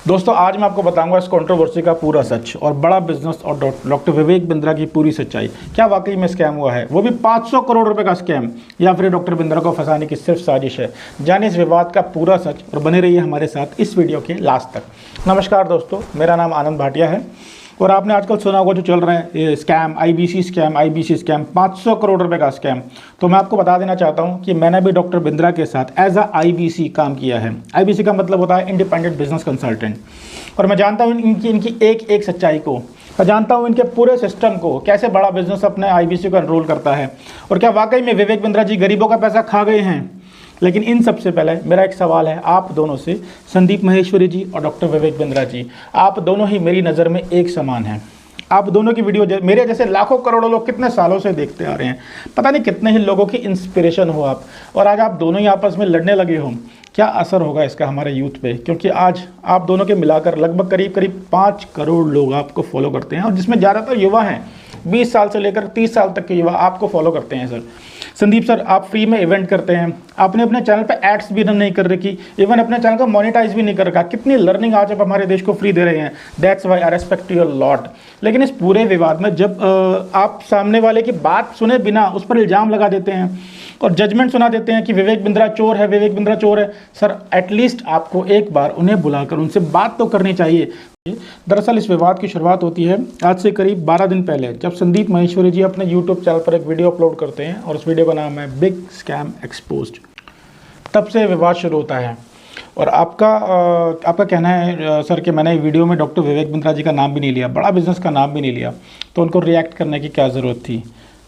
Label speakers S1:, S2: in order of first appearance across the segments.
S1: दोस्तों आज मैं आपको बताऊंगा इस कंट्रोवर्सी का पूरा सच और बड़ा बिजनेस और डॉक्टर विवेक बिंद्रा की पूरी सच्चाई। क्या वाकई में स्कैम हुआ है, वो भी 500 करोड़ रुपए का स्कैम, या फिर डॉक्टर बिंद्रा को फंसाने की सिर्फ साजिश है। जाने इस विवाद का पूरा सच और बने रहिए हमारे साथ इस वीडियो के लास्ट तक। नमस्कार दोस्तों, मेरा नाम आनंद भाटिया है और आपने आजकल सुना होगा जो चल रहा है स्कैम, आईबीसी स्कैम, 500 करोड़ रुपए का स्कैम। तो मैं आपको बता देना चाहता हूं कि मैंने भी डॉक्टर बिंद्रा के साथ एज अ आईबीसी काम किया है। आईबीसी का मतलब होता है इंडिपेंडेंट बिजनेस कंसल्टेंट, और मैं जानता हूं इनकी एक एक सच्चाई को। मैं जानता हूं इनके पूरे सिस्टम को, कैसे बड़ा बिजनेस अपने आईबीसी को एनरोल करता है, और क्या वाकई में विवेक बिंद्रा जी गरीबों का पैसा खा गए हैं। लेकिन इन सबसे पहले मेरा एक सवाल है आप दोनों से, संदीप महेश्वरी जी और डॉक्टर विवेक बिंद्रा जी, आप दोनों ही मेरी नज़र में एक समान हैं। आप दोनों की वीडियो मेरे जैसे लाखों करोड़ों लोग कितने सालों से देखते आ रहे हैं, पता नहीं कितने ही लोगों की इंस्पिरेशन हो आप, और आज आप दोनों ही आपस में लड़ने लगे हो। क्या असर होगा इसका हमारे यूथ पे, क्योंकि आज आप दोनों के मिलाकर लगभग करीब 5 करोड़ लोग आपको फॉलो करते हैं, और जिसमें ज़्यादातर युवा हैं। 20 साल से लेकर 30 साल तक के युवा आपको फॉलो करते हैं। सर संदीप सर, आप फ्री में इवेंट करते हैं, आपने अपने चैनल पे एड्स भी रन नहीं कर रखी, इवन अपने चैनल को मोनेटाइज भी नहीं कर रखा। कितनी लर्निंग आज आप हमारे देश को फ्री दे रहे हैं, that's why I respect you lot. लेकिन इस पूरे विवाद में जब आप सामने वाले की बात सुने बिना उस पर इल्ज़ाम लगा देते हैं और जजमेंट सुना देते हैं कि विवेक बिंद्रा चोर है, विवेक बिंद्रा चोर है, सर एटलीस्ट आपको एक बार उन्हें बुलाकर उनसे बात तो करनी चाहिए। दरअसल इस विवाद की शुरुआत होती है आज से करीब 12 दिन पहले, जब संदीप महेश्वरी जी अपने यूट्यूब चैनल पर एक वीडियो अपलोड करते हैं और उस वीडियो का नाम है बिग स्कैम एक्सपोज्ड। तब से विवाद शुरू होता है और आपका कहना है सर कि मैंने वीडियो में डॉक्टर विवेक बिंद्रा जी का नाम भी नहीं लिया, बड़ा बिजनेस का नाम भी नहीं लिया, तो उनको रिएक्ट करने की क्या ज़रूरत थी,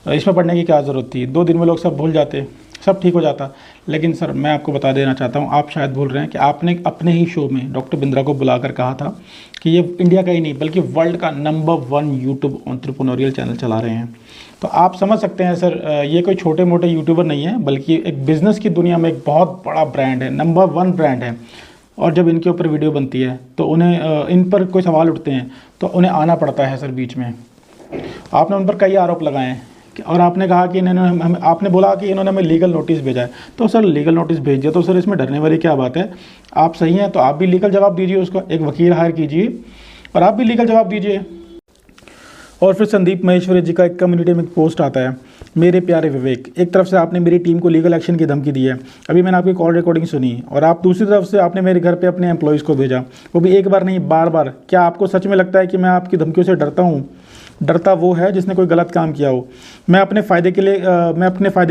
S1: इसमें पढ़ने की क्या ज़रूरत थी। 2 दिन में लोग सब भूल जाते, सब ठीक हो जाता। लेकिन सर मैं आपको बता देना चाहता हूँ, आप शायद भूल रहे हैं कि आपने अपने ही शो में डॉक्टर बिंद्रा को बुलाकर कहा था कि ये इंडिया का ही नहीं बल्कि वर्ल्ड का नंबर 1 यूट्यूब एंटरप्रेन्योरियल चैनल चला रहे हैं। तो आप समझ सकते हैं सर, ये कोई छोटे मोटे यूट्यूबर नहीं है, बल्कि एक बिज़नेस की दुनिया में एक बहुत बड़ा ब्रांड है, नंबर 1 ब्रांड है। और जब इनके ऊपर वीडियो बनती है तो उन्हें इन पर कोई सवाल उठते हैं तो उन्हें आना पड़ता है सर बीच में। आपने उन पर कई आरोप लगाए हैं और आपने कहा कि आपने बोला कि इन्होंने हमें लीगल नोटिस भेजा है। तो सर लीगल नोटिस भेज दिया तो सर इसमें डरने वाली क्या बात है। आप सही हैं तो आप भी लीगल जवाब दीजिए, उसका एक वकील हायर कीजिए और आप भी लीगल जवाब दीजिए। और फिर संदीप महेश्वरी जी का एक कम्युनिटी में एक पोस्ट आता है, मेरे प्यारे विवेक, एक तरफ से आपने मेरी टीम को लीगल एक्शन की धमकी दी है, अभी मैंने आपकी कॉल रिकॉर्डिंग सुनी, और आप दूसरी तरफ से आपने मेरे घर पे अपने एम्प्लॉयज़ को भेजा, वो भी एक बार नहीं बार बार। क्या आपको सच में लगता है कि मैं आपकी धमकियों से डरता हूँ? डरता वो है जिसने कोई गलत काम किया हो। मैं अपने फ़ायदे के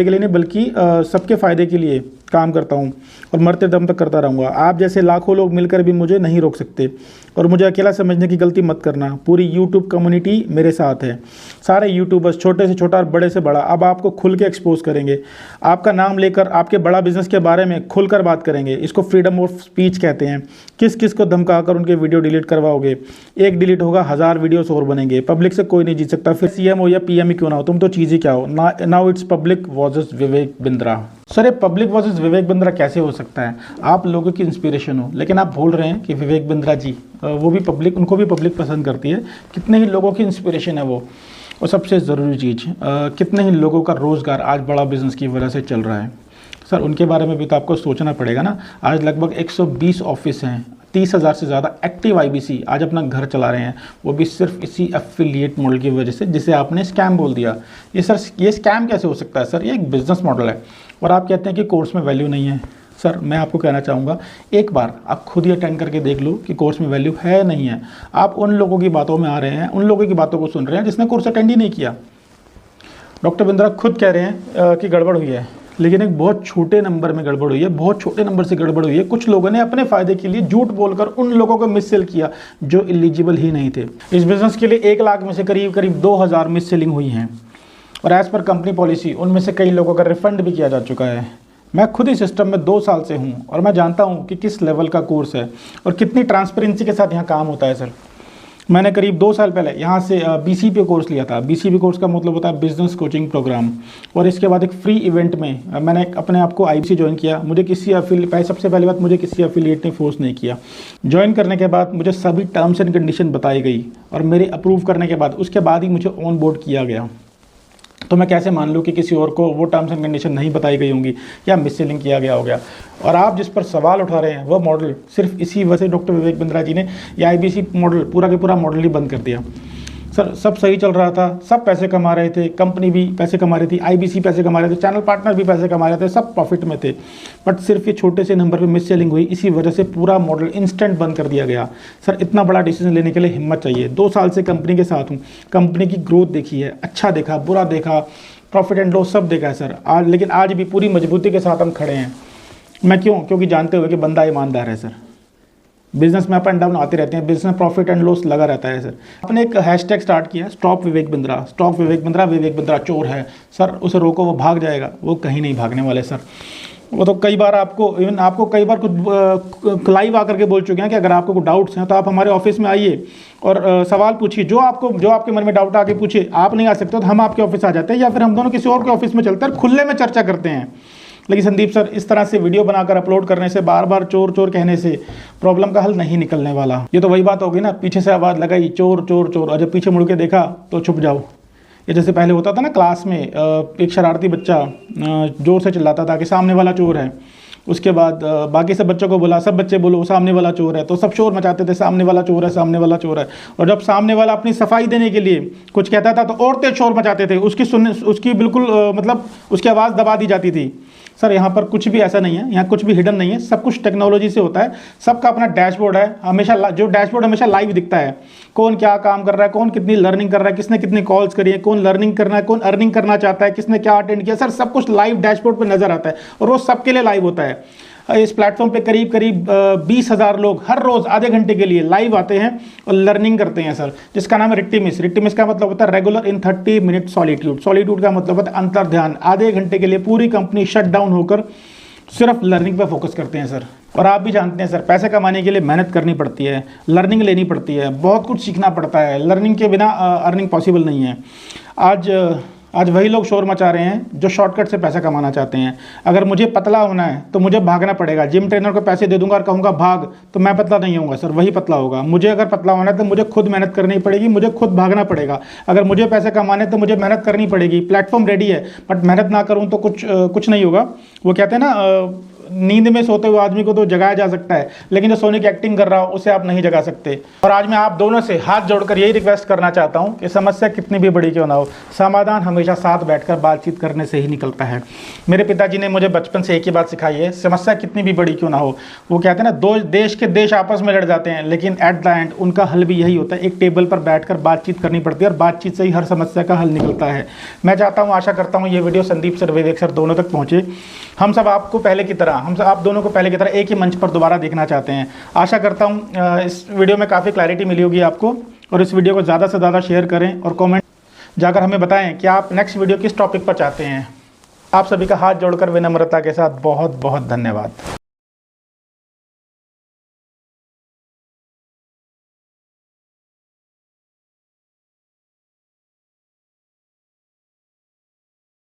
S1: लिए नहीं बल्कि सबके फ़ायदे के लिए काम करता हूँ और मरते दम तक करता रहूँगा। आप जैसे लाखों लोग मिलकर भी मुझे नहीं रोक सकते, और मुझे अकेला समझने की गलती मत करना। पूरी यूट्यूब कम्युनिटी मेरे साथ है, सारे यूट्यूबर्स छोटे से छोटा और बड़े से बड़ा अब आपको खुल के एक्सपोज करेंगे, आपका नाम लेकर आपके बड़ा बिजनेस के बारे में खुलकर बात करेंगे। इसको फ्रीडम ऑफ स्पीच कहते हैं। किस किस को धमकाकर उनके वीडियो डिलीट करवाओगे? एक डिलीट होगा, 1000 वीडियोस और बनेंगे। पब्लिक से कोई नहीं जीत सकता, फिर सीएम हो या पीएम ही क्यों ना हो, तुम तो चीज़ ही क्या हो। Now it's public versus Vivek Bindra. Sir ये पब्लिक वर्सेस विवेक बिंद्रा कैसे हो सकता है? आप लोगों की इंस्पिरेशन हो, लेकिन आप भूल रहे हैं कि विवेक बिंद्रा जी वो भी पब्लिक, उनको भी पब्लिक पसंद करती है। कितने ही लोगों की इंस्पिरेशन है वो। और सबसे ज़रूरी चीज़, कितने ही लोगों का रोज़गार आज बड़ा बिजनेस की वजह से चल रहा है। सर उनके बारे में भी तो आपको सोचना पड़ेगा ना। आज लगभग 120 ऑफिस हैं, 30,000 से ज़्यादा एक्टिव आईबीसी आज अपना घर चला रहे हैं, वो भी सिर्फ इसी एफिलिएट मॉडल की वजह से, जिसे आपने स्कैम बोल दिया। ये स्कैम कैसे हो सकता है सर? ये एक बिजनेस मॉडल है और आप कहते हैं कि कोर्स में वैल्यू नहीं है। सर मैं आपको कहना चाहूँगा, एक बार आप खुद ही अटेंड करके देख लो कि कोर्स में वैल्यू है नहीं है। आप उन लोगों की बातों में आ रहे हैं, उन लोगों की बातों को सुन रहे हैं जिसने कोर्स अटेंड ही नहीं किया। डॉक्टर बिंद्रा खुद कह रहे हैं कि गड़बड़ हुई है, लेकिन एक बहुत छोटे नंबर में गड़बड़ हुई है, बहुत छोटे नंबर से गड़बड़ हुई है। कुछ लोगों ने अपने फ़ायदे के लिए झूठ बोलकर उन लोगों को मिस सेल किया जो एलिजिबल ही नहीं थे। इस बिज़नेस के लिए 1 लाख में से करीब 2000 मिस सेलिंग हुई हैं, और एज़ पर कंपनी पॉलिसी उनमें से कई लोगों का रिफंड भी किया जा चुका है। मैं खुद ही सिस्टम में 2 साल से हूँ और मैं जानता हूँ कि किस लेवल का कोर्स है और कितनी ट्रांसपेरेंसी के साथ यहाँ काम होता है। सर मैंने करीब 2 साल पहले यहाँ से बीसीपी कोर्स लिया था। बीसीपी कोर्स का मतलब होता है बिजनेस कोचिंग प्रोग्राम, और इसके बाद एक फ्री इवेंट में मैंने अपने आप को आईबीसी ज्वाइन किया। मुझे सबसे पहली बात, मुझे किसी एफिलिएट ने फोर्स नहीं किया। ज्वाइन करने के बाद मुझे सभी टर्म्स एंड कंडीशन बताई गई और मेरे अप्रूव करने के बाद उसके बाद ही मुझे ऑन बोर्ड किया गया। तो मैं कैसे मान लूँ कि किसी और को वो टर्म्स एंड कंडीशन नहीं बताई गई होंगी या मिससेलिंग किया गया होगा। और आप जिस पर सवाल उठा रहे हैं वो मॉडल सिर्फ इसी वजह से डॉक्टर विवेक बिंद्रा जी ने ये IBC मॉडल पूरा के पूरा मॉडल ही बंद कर दिया। सर सब सही चल रहा था, सब पैसे कमा रहे थे, कंपनी भी पैसे कमा रही थी, IBC पैसे कमा रहे थे, चैनल पार्टनर भी पैसे कमा रहे थे, सब प्रॉफिट में थे। बट सिर्फ ये छोटे से नंबर पे मिस सेलिंग हुई, इसी वजह से पूरा मॉडल इंस्टेंट बंद कर दिया गया। सर इतना बड़ा डिसीजन लेने के लिए हिम्मत चाहिए। 2 साल से कंपनी के साथ हूँ, कंपनी की ग्रोथ देखी है, अच्छा देखा, बुरा देखा, प्रॉफिट एंड लॉस सब देखा है सर आज, लेकिन आज भी पूरी मजबूती के साथ हम खड़े हैं। मैं क्यों? क्योंकि जानते हुए कि बंदा ईमानदार है सर। बिजनेस में अप एंड डाउन आते रहते हैं, बिजनेस में प्रॉफिट एंड लॉस लगा रहता है सर। आपने एक हैशटैग स्टार्ट किया है, स्टॉप विवेक बिंद्रा, स्टॉप विवेक बिंद्रा, विवेक बिंद्रा चोर है। सर उसे रोको, वो भाग जाएगा, वो कहीं नहीं भागने वाले सर। वो तो कई बार आपको कई बार कुछ लाइव आकर के बोल चुके हैं कि अगर आपको कुछ डाउट्स हैं तो आप हमारे ऑफिस में आइए और सवाल पूछिए, जो आपके मन में डाउट आके पूछे। आप नहीं आ सकते तो हम आपके ऑफिस आ जाते हैं या फिर हम दोनों किसी और के ऑफिस में चलते हैं, खुले में चर्चा करते हैं। लेकिन संदीप सर इस तरह से वीडियो बनाकर अपलोड करने से, बार बार चोर चोर कहने से प्रॉब्लम का हल नहीं निकलने वाला। ये तो वही बात होगी ना, पीछे से आवाज़ लगाई चोर चोर चोर, और जब पीछे मुड़ के देखा तो छुप जाओ। ये जैसे पहले होता था ना क्लास में, एक शरारती बच्चा जोर से चिल्लाता था कि सामने वाला चोर है। उसके बाद बाकी सब बच्चों को बोला, सब बच्चे बोलो सामने वाला चोर है, तो सब शोर मचाते थे सामने वाला चोर है, सामने वाला चोर है। और जब सामने वाला अपनी सफाई देने के लिए कुछ कहता था तो और तेज शोर मचाते थे, उसकी बिल्कुल मतलब उसकी आवाज़ दबा दी जाती थी। सर यहाँ पर कुछ भी ऐसा नहीं है, यहाँ कुछ भी हिडन नहीं है, सब कुछ टेक्नोलॉजी से होता है। सबका अपना डैशबोर्ड है, हमेशा जो डैशबोर्ड हमेशा लाइव दिखता है, कौन क्या काम कर रहा है, कौन कितनी लर्निंग कर रहा है, किसने कितनी कॉल्स करी है, कौन लर्निंग करना है, कौन अर्निंग करना चाहता है, किसने क्या अटेंड किया। सर सब कुछ लाइव डैशबोर्ड पर नजर आता है और वो सबके लिए लाइव होता है। इस प्लेटफॉर्म पे करीब 20,000 लोग हर रोज आधे घंटे के लिए लाइव आते हैं और लर्निंग करते हैं सर, जिसका नाम है रिक्टिमिस। रिक्टिमिस का मतलब होता है regular in 30 minute solitude. Solitude का मतलब होता है अंतर ध्यान। आधे घंटे के लिए पूरी कंपनी शट डाउन होकर सिर्फ लर्निंग पे फोकस करते हैं सर। और आप भी जानते हैं सर, पैसे कमाने के लिए मेहनत करनी पड़ती है, लर्निंग लेनी पड़ती है, बहुत कुछ सीखना पड़ता है। लर्निंग के बिना अर्निंग पॉसिबल नहीं है। आज वही लोग शोर मचा रहे हैं जो शॉर्टकट से पैसा कमाना चाहते हैं। अगर मुझे पतला होना है तो मुझे भागना पड़ेगा। जिम ट्रेनर को पैसे दे दूंगा और कहूँगा भाग, तो मैं पतला नहीं होऊंगा सर, वही पतला होगा। मुझे अगर पतला होना है तो मुझे खुद मेहनत करनी पड़ेगी, मुझे खुद भागना पड़ेगा। अगर मुझे पैसे कमाने तो मुझे मेहनत करनी पड़ेगी। प्लेटफॉर्म रेडी है बट मेहनत ना करूँ तो कुछ नहीं होगा। वो कहते हैं ना, नींद में सोते हुए आदमी को तो जगाया जा सकता है, लेकिन जो सोने की एक्टिंग कर रहा हो उसे आप नहीं जगा सकते। और आज मैं आप दोनों से हाथ जोड़कर यही रिक्वेस्ट करना चाहता हूं कि समस्या कितनी भी बड़ी क्यों ना हो, समाधान हमेशा साथ बैठकर बातचीत करने से ही निकलता है। मेरे पिताजी ने मुझे बचपन से एक ही बात सिखाई है, समस्या कितनी भी बड़ी क्यों ना हो। वो कहते हैं ना, दो देश आपस में लड़ जाते हैं, लेकिन एट द एंड उनका हल भी यही होता है, एक टेबल पर बैठकर बातचीत करनी पड़ती है और बातचीत से ही हर समस्या का हल निकलता है। मैं चाहता हूँ, आशा करता हूँ ये वीडियो संदीप सर, विवेक सर दोनों तक पहुँचे। हम सब आपको पहले की तरह, आप दोनों को पहले की तरह एक ही मंच पर दोबारा देखना चाहते हैं। आशा करता हूँ इस वीडियो में काफ़ी क्लैरिटी मिली होगी आपको। और इस वीडियो को ज़्यादा से ज़्यादा शेयर करें और कमेंट जाकर हमें बताएं कि आप नेक्स्ट वीडियो किस टॉपिक पर चाहते हैं। आप सभी का हाथ जोड़कर विनम्रता के साथ बहुत बहुत धन्यवाद।